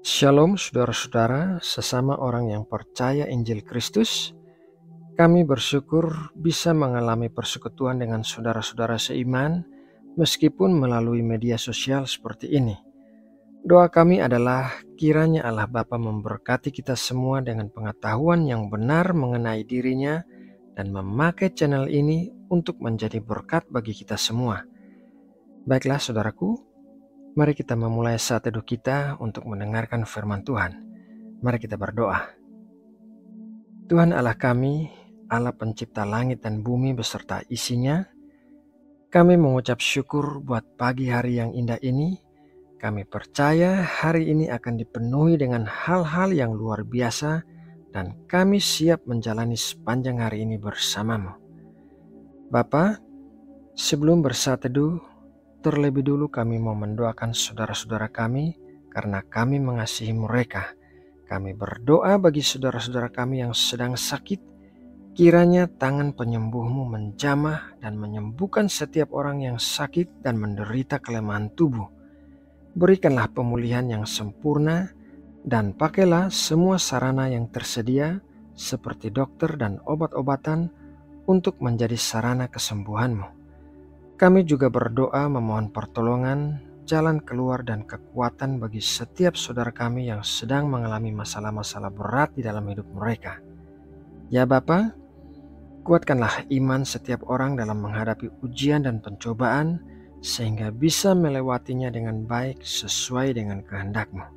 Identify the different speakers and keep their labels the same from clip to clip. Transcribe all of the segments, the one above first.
Speaker 1: Shalom saudara-saudara, sesama orang yang percaya Injil Kristus. Kami bersyukur bisa mengalami persekutuan dengan saudara-saudara seiman meskipun melalui media sosial seperti ini. Doa kami adalah kiranya Allah Bapa memberkati kita semua dengan pengetahuan yang benar mengenai dirinya dan memakai channel ini untuk menjadi berkat bagi kita semua. Baiklah saudaraku, mari kita memulai saat teduh kita untuk mendengarkan firman Tuhan. Mari kita berdoa. Tuhan Allah kami, Allah pencipta langit dan bumi beserta isinya, kami mengucap syukur buat pagi hari yang indah ini. Kami percaya hari ini akan dipenuhi dengan hal-hal yang luar biasa dan kami siap menjalani sepanjang hari ini bersamamu. Bapa, sebelum bersaat teduh, terlebih dulu kami mau mendoakan saudara-saudara kami karena kami mengasihi mereka. Kami berdoa bagi saudara-saudara kami yang sedang sakit. Kiranya tangan penyembuh-Mu menjamah dan menyembuhkan setiap orang yang sakit dan menderita kelemahan tubuh. Berikanlah pemulihan yang sempurna dan pakailah semua sarana yang tersedia seperti dokter dan obat-obatan untuk menjadi sarana kesembuhan-Mu. Kami juga berdoa memohon pertolongan, jalan keluar dan kekuatan bagi setiap saudara kami yang sedang mengalami masalah-masalah berat di dalam hidup mereka. Ya Bapa, kuatkanlah iman setiap orang dalam menghadapi ujian dan pencobaan sehingga bisa melewatinya dengan baik sesuai dengan kehendak-Mu.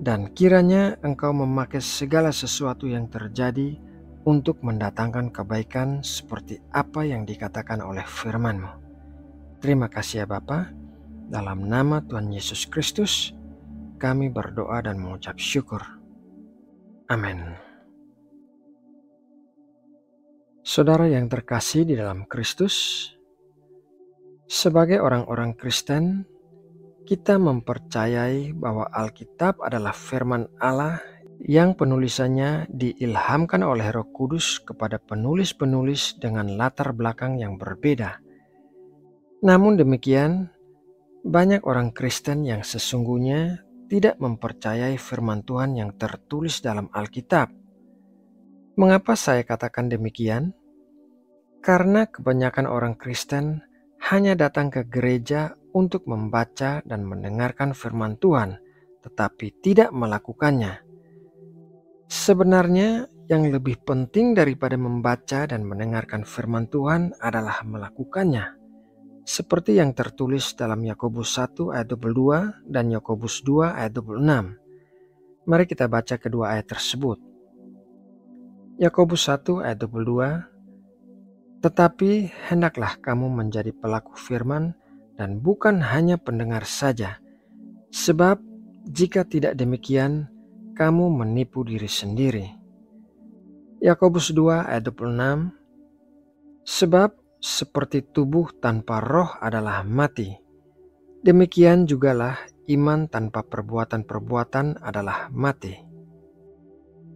Speaker 1: Dan kiranya Engkau memakai segala sesuatu yang terjadi untuk mendatangkan kebaikan seperti apa yang dikatakan oleh firman-Mu. Terima kasih ya Bapa. Dalam nama Tuhan Yesus Kristus, kami berdoa dan mengucap syukur. Amin. Saudara yang terkasih di dalam Kristus, sebagai orang-orang Kristen, kita mempercayai bahwa Alkitab adalah firman Allah yang penulisannya diilhamkan oleh Roh Kudus kepada penulis-penulis dengan latar belakang yang berbeda. Namun demikian, banyak orang Kristen yang sesungguhnya tidak mempercayai firman Tuhan yang tertulis dalam Alkitab. Mengapa saya katakan demikian? Karena kebanyakan orang Kristen hanya datang ke gereja untuk membaca dan mendengarkan firman Tuhan, tetapi tidak melakukannya. Sebenarnya yang lebih penting daripada membaca dan mendengarkan firman Tuhan adalah melakukannya. Seperti yang tertulis dalam Yakobus 1 ayat 22 dan Yakobus 2 ayat 26. Mari kita baca kedua ayat tersebut. Yakobus 1 ayat 22, tetapi hendaklah kamu menjadi pelaku firman dan bukan hanya pendengar saja. Sebab jika tidak demikian, kamu menipu diri sendiri. Yakobus 2 ayat 26, sebab seperti tubuh tanpa roh adalah mati, demikian jugalah iman tanpa perbuatan-perbuatan adalah mati.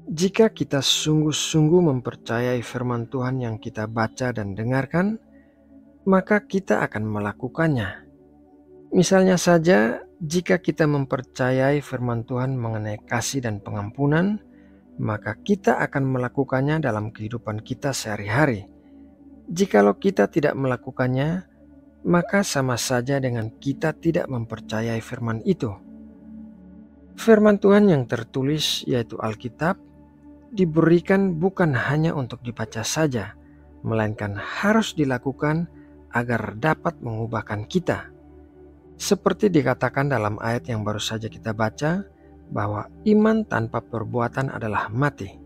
Speaker 1: Jika kita sungguh-sungguh mempercayai firman Tuhan yang kita baca dan dengarkan, maka kita akan melakukannya. Misalnya saja, jika kita mempercayai firman Tuhan mengenai kasih dan pengampunan, maka kita akan melakukannya dalam kehidupan kita sehari-hari. Jikalau kita tidak melakukannya, maka sama saja dengan kita tidak mempercayai firman itu. Firman Tuhan yang tertulis, yaitu Alkitab, diberikan bukan hanya untuk dibaca saja, melainkan harus dilakukan agar dapat mengubahkan kita. Seperti dikatakan dalam ayat yang baru saja kita baca, bahwa iman tanpa perbuatan adalah mati.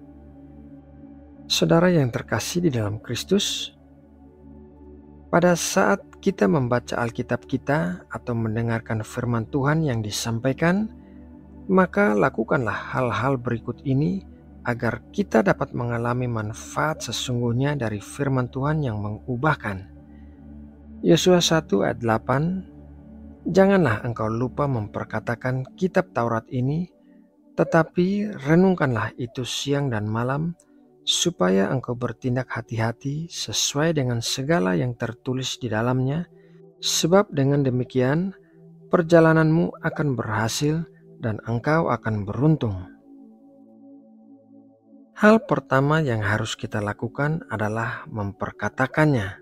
Speaker 1: Saudara yang terkasih di dalam Kristus, pada saat kita membaca Alkitab kita atau mendengarkan firman Tuhan yang disampaikan, maka lakukanlah hal-hal berikut ini agar kita dapat mengalami manfaat sesungguhnya dari firman Tuhan yang mengubahkan. Yosua 1 ayat 8, janganlah engkau lupa memperkatakan kitab Taurat ini, tetapi renungkanlah itu siang dan malam, supaya engkau bertindak hati-hati sesuai dengan segala yang tertulis di dalamnya, sebab dengan demikian perjalananmu akan berhasil dan engkau akan beruntung. Hal pertama yang harus kita lakukan adalah memperkatakannya.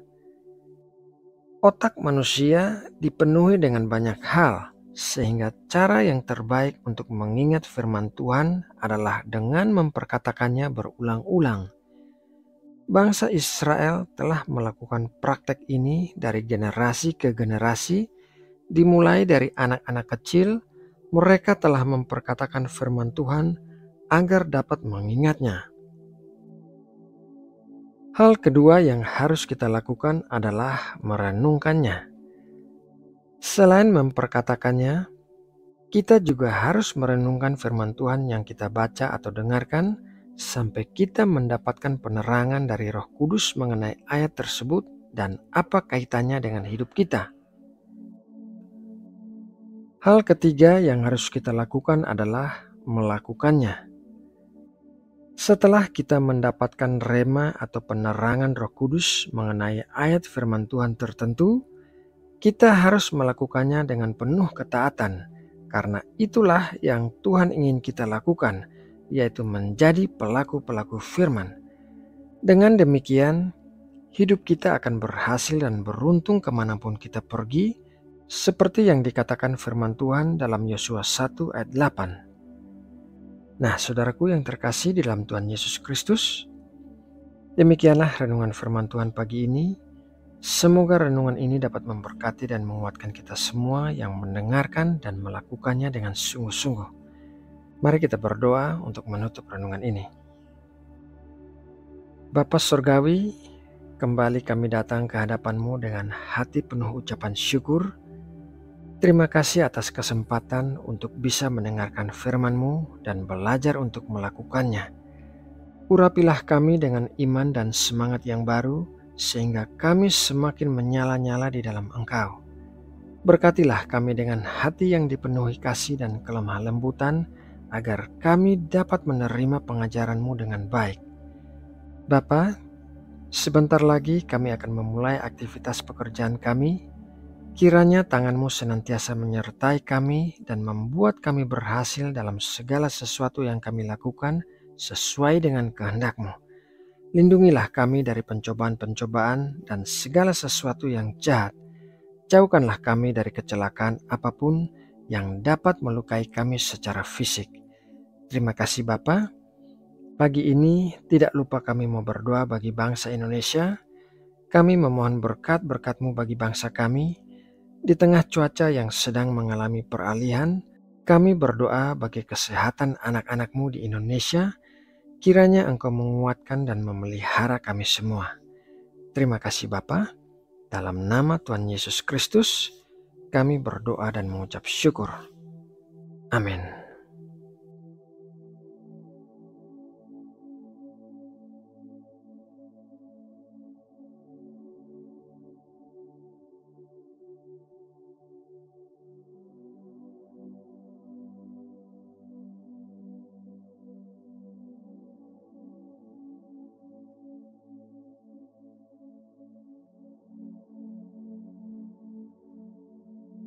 Speaker 1: Otak manusia dipenuhi dengan banyak hal, sehingga cara yang terbaik untuk mengingat firman Tuhan adalah dengan memperkatakannya berulang-ulang. Bangsa Israel telah melakukan praktek ini dari generasi ke generasi. Dimulai dari anak-anak kecil, mereka telah memperkatakan firman Tuhan agar dapat mengingatnya. Hal kedua yang harus kita lakukan adalah merenungkannya. Selain memperkatakannya, kita juga harus merenungkan firman Tuhan yang kita baca atau dengarkan sampai kita mendapatkan penerangan dari Roh Kudus mengenai ayat tersebut dan apa kaitannya dengan hidup kita. Hal ketiga yang harus kita lakukan adalah melakukannya. Setelah kita mendapatkan rema atau penerangan Roh Kudus mengenai ayat firman Tuhan tertentu, kita harus melakukannya dengan penuh ketaatan, karena itulah yang Tuhan ingin kita lakukan, yaitu menjadi pelaku-pelaku firman. Dengan demikian, hidup kita akan berhasil dan beruntung kemanapun kita pergi, seperti yang dikatakan firman Tuhan dalam Yosua 1 ayat 8. Nah, saudaraku yang terkasih di dalam Tuhan Yesus Kristus, demikianlah renungan firman Tuhan pagi ini. Semoga renungan ini dapat memberkati dan menguatkan kita semua yang mendengarkan dan melakukannya dengan sungguh-sungguh. Mari kita berdoa untuk menutup renungan ini. Bapa Surgawi, kembali kami datang ke hadapan-Mu dengan hati penuh ucapan syukur. Terima kasih atas kesempatan untuk bisa mendengarkan firman-Mu dan belajar untuk melakukannya. Urapilah kami dengan iman dan semangat yang baru, sehingga kami semakin menyala-nyala di dalam Engkau. Berkatilah kami dengan hati yang dipenuhi kasih dan kelemah lembutan, agar kami dapat menerima pengajaran-Mu dengan baik. Bapa, sebentar lagi kami akan memulai aktivitas pekerjaan kami. Kiranya tangan-Mu senantiasa menyertai kami dan membuat kami berhasil dalam segala sesuatu yang kami lakukan sesuai dengan kehendak-Mu. Lindungilah kami dari pencobaan-pencobaan dan segala sesuatu yang jahat. Jauhkanlah kami dari kecelakaan apapun yang dapat melukai kami secara fisik. Terima kasih Bapa. Pagi ini tidak lupa kami mau berdoa bagi bangsa Indonesia. Kami memohon berkat-berkat-Mu bagi bangsa kami. Di tengah cuaca yang sedang mengalami peralihan, kami berdoa bagi kesehatan anak-anak-Mu di Indonesia. Kiranya Engkau menguatkan dan memelihara kami semua. Terima kasih Bapa. Dalam nama Tuhan Yesus Kristus, kami berdoa dan mengucap syukur. Amin.